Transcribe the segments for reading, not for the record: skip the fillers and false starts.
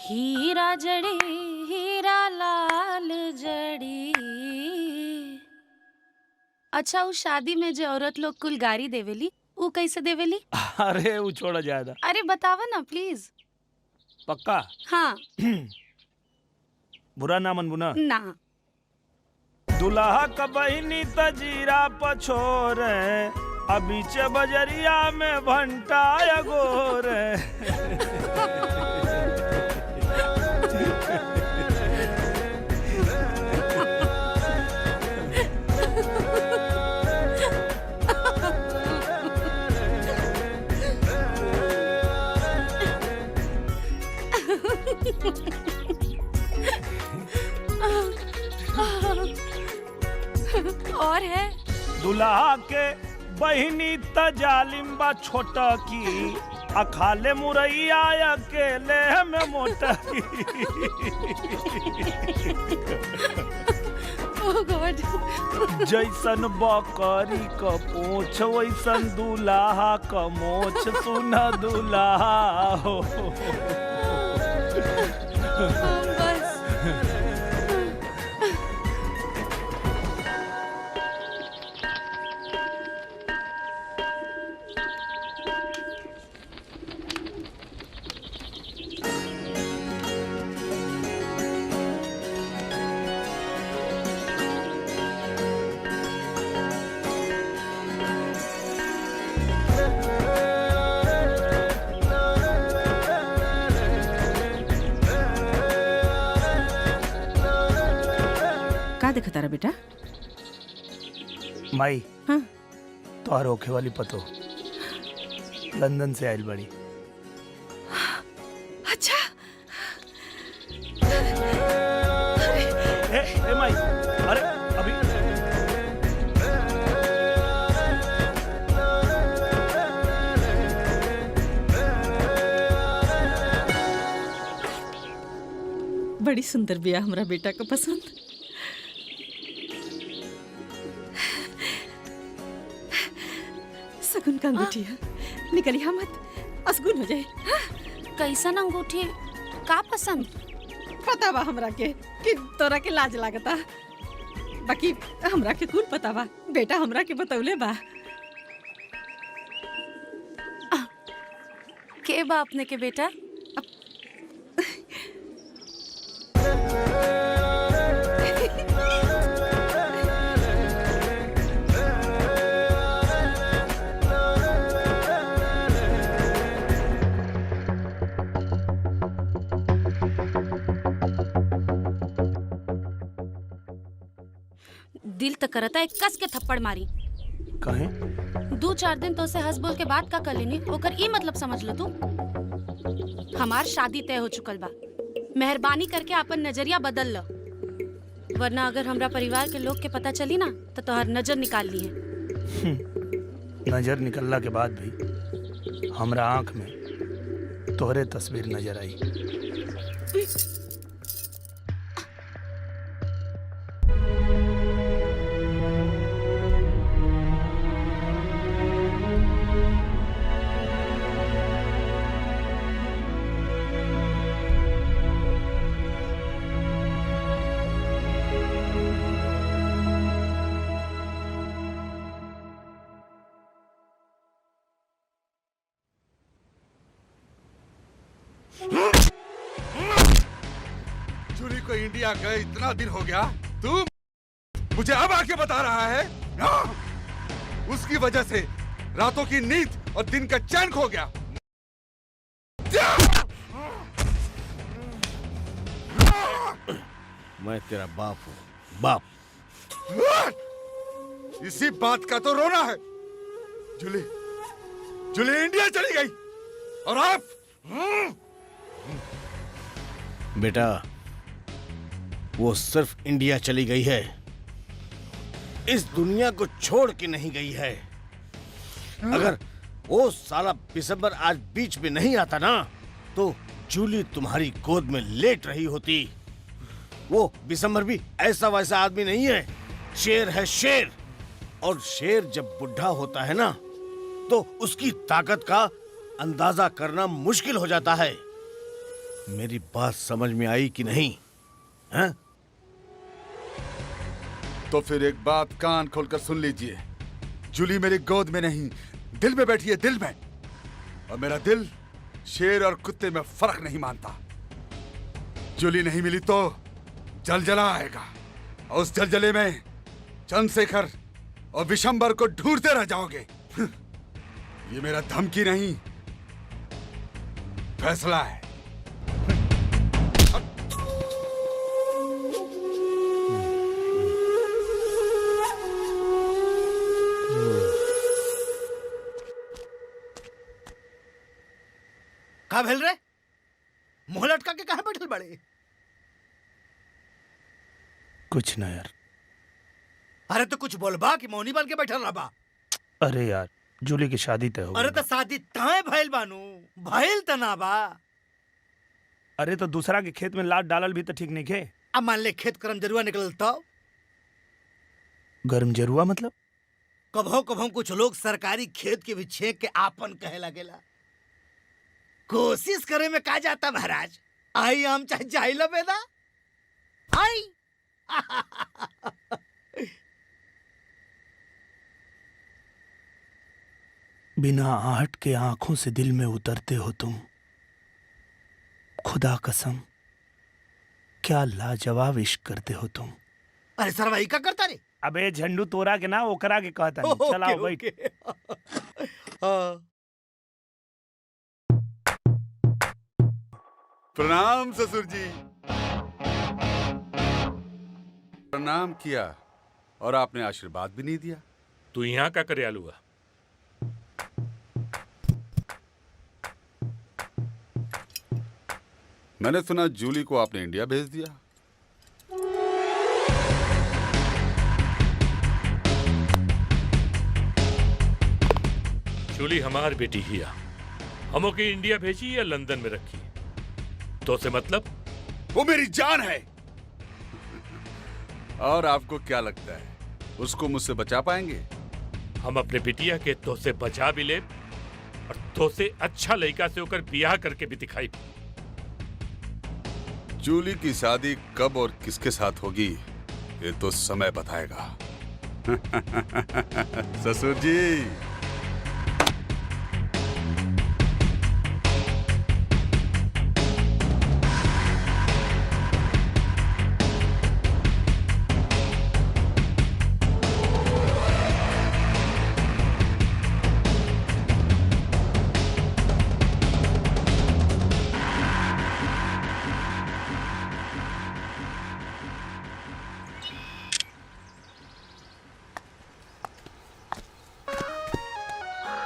हीरा जड़ी हीरा लाल जड़ी। अच्छा, उस शादी में जो औरत लोग कुल गारी देवेली ऊ कैसे देवेली? अरे वो छोड़ा जाएगा। अरे बतावा ना प्लीज। पक्का? हाँ। बुरा ना मन बुना। ना। दुल्हा का बहिनी तजीरा पछोरे, अभी चे बजरिया में भंटा गोर। और है दुल्हा के बहिनी तजालिम्बा छोटा की, अखाले मुरैया अकेले में मोटा की। ओह गॉड। जैसन बकरी क पूछ वैसन दुल्हा क मोछ, सुना दुल्हा हो। बस। का देखता रहा बेटा? माई हाँ? तोहर होखे वाली पतो लंदन से आयल बड़ी। अच्छा। ए माई, अरे अभी बड़ी सुंदर बिया हमरा बेटा का पसंद। सगुन का अंगूठी है, निकलिया मत, असगुन हो जाए। कैसन अंगूठी? का पसंद? पता बा हमरा के कि तोरा के लाज लागता, बाकी हमरा के कुल पता बा। बेटा हमरा के बतौले बा। के बा अपने के बेटा? दिल तो करता है कस के थप्पड़ मारी। कहे 2-4 दिन तो से हंस बोल के बात का कर लेनी, ओकर ई मतलब समझ लो तू। हमार शादी तय हो चुकल बा, मेहरबानी करके अपन नजरिया बदल लो, वरना अगर हमरा परिवार के लोग के पता चली ना तो तोहर नजर निकाल ली है। नजर निकलला के बाद भी हमरा आंख में तोहरे तस्वीर नजर आई। जूली को इंडिया गए इतना दिन हो गया, तू मुझे अब आके बता रहा है? उसकी वजह से रातों की नींद और दिन का चैन खो गया। मैं तेरा बाप हूँ, बाप। इसी बात का तो रोना है। जूली जूली इंडिया चली गई और आप बेटा, वो सिर्फ इंडिया चली गई है, इस दुनिया को छोड़ के नहीं गई है। अगर वो साला बिसंबर आज बीच में नहीं आता ना, तो जूली तुम्हारी गोद में लेट रही होती। वो बिसंबर भी ऐसा वैसा आदमी नहीं है, शेर है शेर। और शेर जब बुढ़ा होता है ना, तो उसकी ताकत का अंदाजा करना मुश्किल हो जाता है। मेरी बात समझ में आई कि नहीं? हैं? तो फिर एक बात कान खोलकर सुन लीजिए। जूली मेरी गोद में नहीं, दिल में बैठी है, दिल में। और मेरा दिल शेर और कुत्ते में फर्क नहीं मानता। जूली नहीं मिली तो जलजला आएगा, और उस जलजले में चंद्रशेखर और विशंबर को ढूंढते रह जाओगे। ये मेरा धमकी नहीं, फैसला है। कहा भेल रे? मुंह लटका के कहां बैठल बड़े? कुछ ना यार। अरे तो कुछ बोलबा कि मौनी बन के बैठल रहबा? अरे यार, जूली की शादी तय हो अरे गई तो शादी तय भइल बानू, भइल त ना बा। अरे तो दूसरा के खेत में लात डालल भी तो ठीक नहीं खे। अब मान ले खेत करम जरुआ निकलल तो गर्म जरुआ मतलब? कभो कभो कुछ लोग सरकारी खेत के भी छेक के आपन कहे लगेला। कोशिश करे में का जाता महाराज, आई हम चाहे जाइला बेदा आई। बिना आहट के आंखों से दिल में उतरते हो तुम, खुदा कसम क्या लाजवाब इश्क करते हो तुम। अरे सर भाई का करता रे? अबे झंडू तोरा के ना ओकरा के कहता नहीं। चलाओ बैठ। प्रणाम ससुर जी। प्रणाम किया और आपने आशीर्वाद भी नहीं दिया। तू यहाँ का करे आलूआ? मैंने सुना जूली को आपने इंडिया भेज दिया। जूली हमार बेटी हिया, हमो के इंडिया भेजी या लंदन में रखी? तो से मतलब? वो मेरी जान है। और आपको क्या लगता है उसको मुझसे बचा पाएंगे? हम अपने बिटिया के तो से बचा भी ले और तो से अच्छा लड़का से होकर बियाह करके भी दिखाई। जूली की शादी कब और किसके साथ होगी ये तो समय बताएगा। ससुर जी।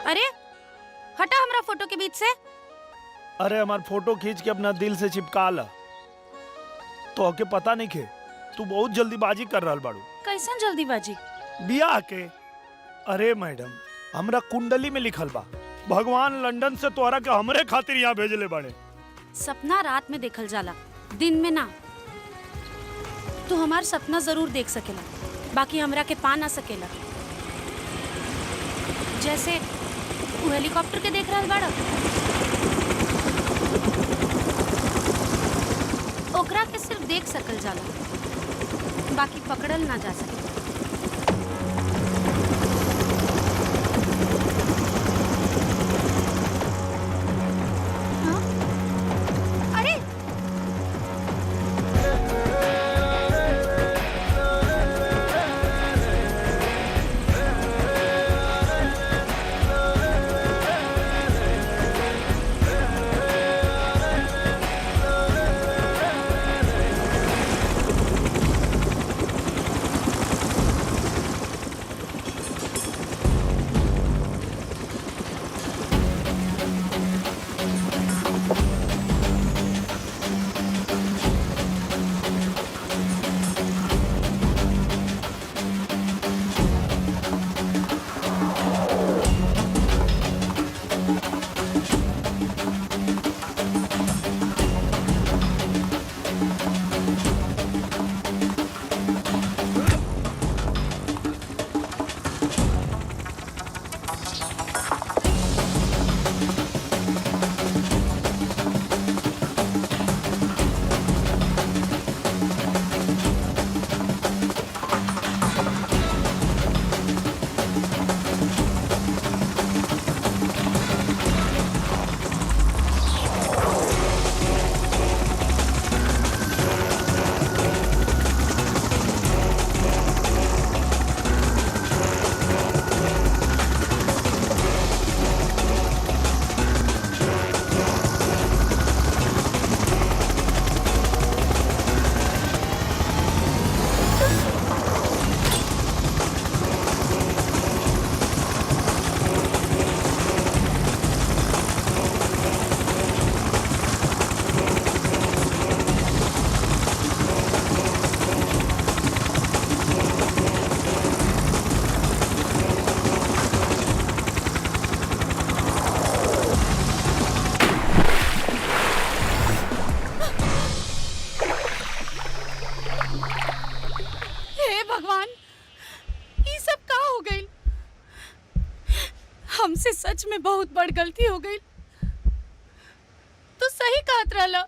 अरे हटा हमरा फोटो के बीच से। अरे हमार फोटो खींच के अपना दिल से चिपका ला। तो के पता नहीं खे तू बहुत जल्दीबाजी कर रहल बाड़ू। कैसन जल्दीबाजी? बियाह के। अरे मैडम, हमरा कुंडली में लिखल बा भगवान लंदन से तोहरा के हमरे खातिर यहाँ भेजले बाड़े। सपना रात में देखल जाला, दिन में ना। तू हमार सपना जरूर देख सकेला, बाकी हमरा के पा ना सकेला। जैसे तू हेलीकॉप्टर के देख रहल बाड़ा, ओकरा के सिर्फ देख सकल जाला, बाकी पकड़ल ना जा सके। हाँ? अरे हमसे सच में बहुत बड़ गलती हो गई। तू सही कहत रहला।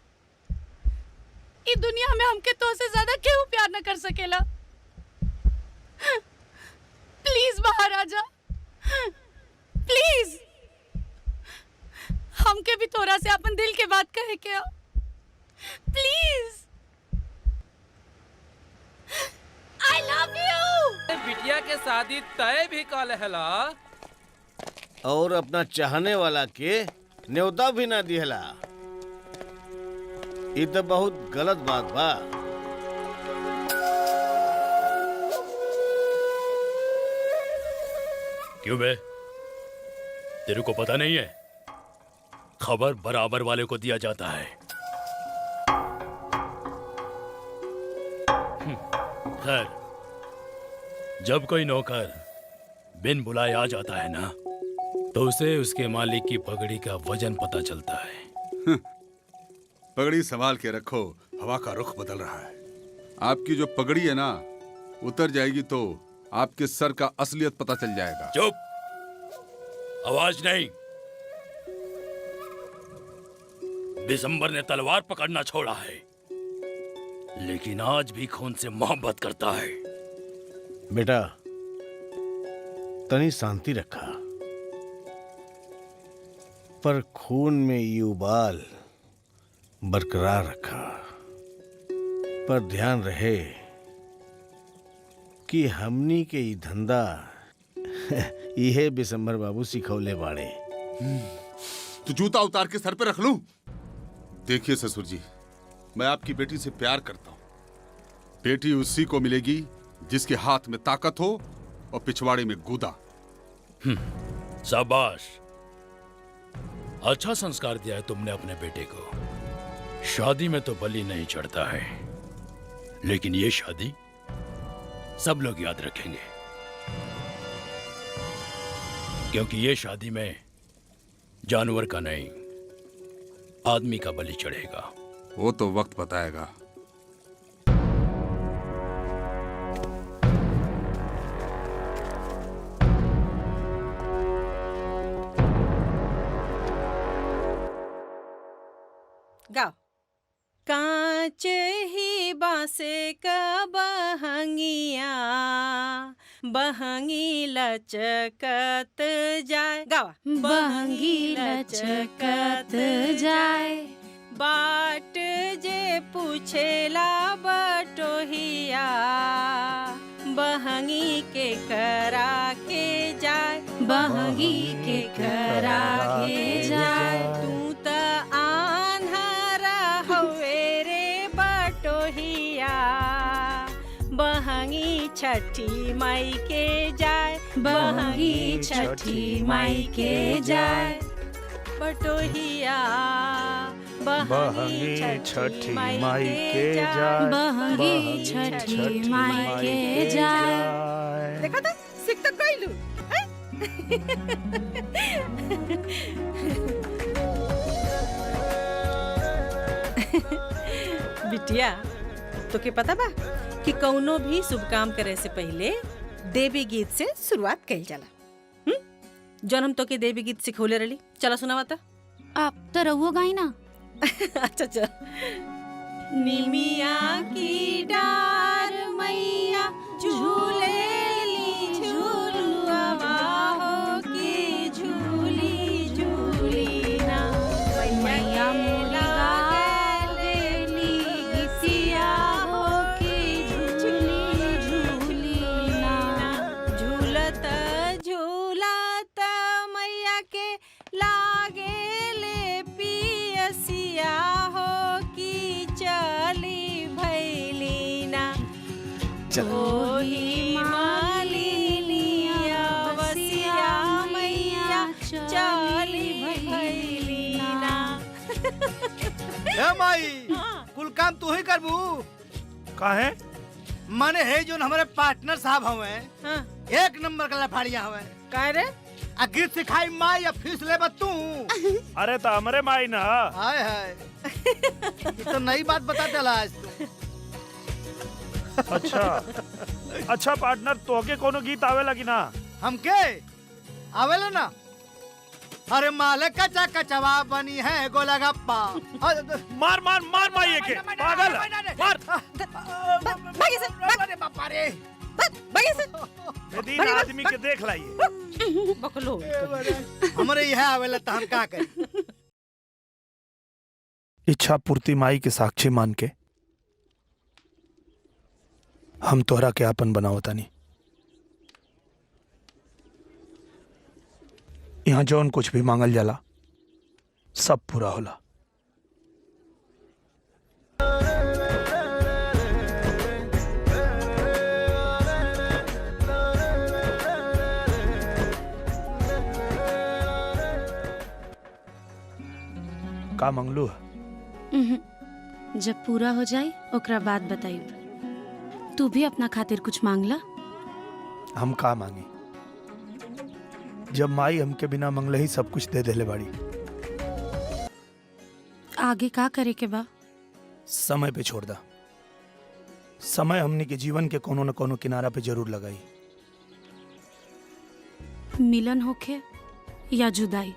ई दुनिया में हमके तो से ज्यादा केहू प्यार न कर सकेला। प्लीज बाहर आ जा, प्लीज। हमके भी थोड़ा से अपन दिल के बात कहे क्या, प्लीज। I love you. बिटिया के शादी तय भी कल हला और अपना चाहने वाला के न्योता भी ना दिहला। ये तो बहुत गलत बात बा। क्यों बे, तेरे को पता नहीं है? खबर बराबर वाले को दिया जाता है। खैर, जब कोई नौकर बिन बुलाए आ जाता है ना, तो उसे उसके मालिक की पगड़ी का वजन पता चलता है। पगड़ी संभाल के रखो, हवा का रुख बदल रहा है। आपकी जो पगड़ी है ना, उतर जाएगी तो आपके सर का असलियत पता चल जाएगा। चुप, आवाज नहीं। दिसंबर ने तलवार पकड़ना छोड़ा है, लेकिन आज भी खून से मोहब्बत करता है। बेटा, तनी शांति रखा, पर खून में ये उबाल बरकरार रखा। पर ध्यान रहे कि हमनी के ई धंधा यह बिशंबर बाबू सिखौले बाड़े। तो जूता उतार के सर पे रख लूं? देखिए ससुर जी, मैं आपकी बेटी से प्यार करता हूं। बेटी उसी को मिलेगी जिसके हाथ में ताकत हो और पिछवाड़े में गूदा। शाबाश, अच्छा संस्कार दिया है तुमने अपने बेटे को। शादी में तो बलि नहीं चढ़ता है, लेकिन ये शादी सब लोग याद रखेंगे, क्योंकि ये शादी में जानवर का नहीं, आदमी का बलि चढ़ेगा। वो तो वक्त बताएगा। गाओ। कांच ही बांसे का बहंगिया, बहंगी लचकत जाए। गावा। बहंगी लचकत जाए, बाट जे पूछेला बटोहिया, बहंगी के करा के जाए, बहंगी के करा के जाए। तू त आन्हरा हवे रे बटोहिया, बहंगी छठी माई के जाए, बहंगी छठी माई के जाए। बटोहिया बहंगी छठी माई के जाए, बहंगी छठी माई के जाए। देखा था, सीख तो गईलू। बिटिया, तो के पता बा कि कौनो भी शुभ काम करे से पहले देवी गीत से शुरुआत कइल जाला। जौन हम तो के देवी गीत सिखौले रही, चला सुनावा था। आप तो रहुओ गाई ना। अच्छा अच्छा। निमिया की डार मैया झूलेली झूलुआ हो की झूली झूली ना, मैया मुला गलेली गीतिया हो की झूली झूली ना। झूलत झूलत मैया के लागे ले पियसिया हो की चली भैली ना। ओही मालिनिया बसिया मैया चली भैली ना। ए माई, हाँ। कुल काम तू ही करबू? काहे? माने है जो हमारे पार्टनर साहब हवे, हाँ। एक नंबर का लफाड़िया हवे। काहे रे? आ गीत सिखाई माई या फीस लेबा तू? अरे तो हमरे माई ना। हाय हाय, ये तो नई बात बता चला आज तू। अच्छा अच्छा पार्टनर, तोहके कोनो गीत आवेला कि ना? हमके आवेला ना, अरे मालिक कचा कचवा बनी है गोलगप्पा। मार मार मार माइये के पागल मार। भागे से अरे बापा रे। भागे से यदि आदमी के देख लाइए बकलो हमरे यह आवेला त हम का करी। इच्छा पूर्ति माई के साक्षी मान के हम तोहरा के आपन बनावता नहीं। यहाँ जौन कुछ भी मांगल जाला सब पूरा होला। का मंगलू? जब पूरा हो जाए ओकरा बाद बताइब। तू भी अपना खातिर कुछ मांगला। हम का मांगी जब माई हमके बिना मंगले ही सब कुछ दे देले बाड़ी। आगे का करे के बा? समय पे छोड़ दा। समय हमने के जीवन के कोनो न कोनो किनारा पे जरूर लगाई। मिलन होखे या जुदाई,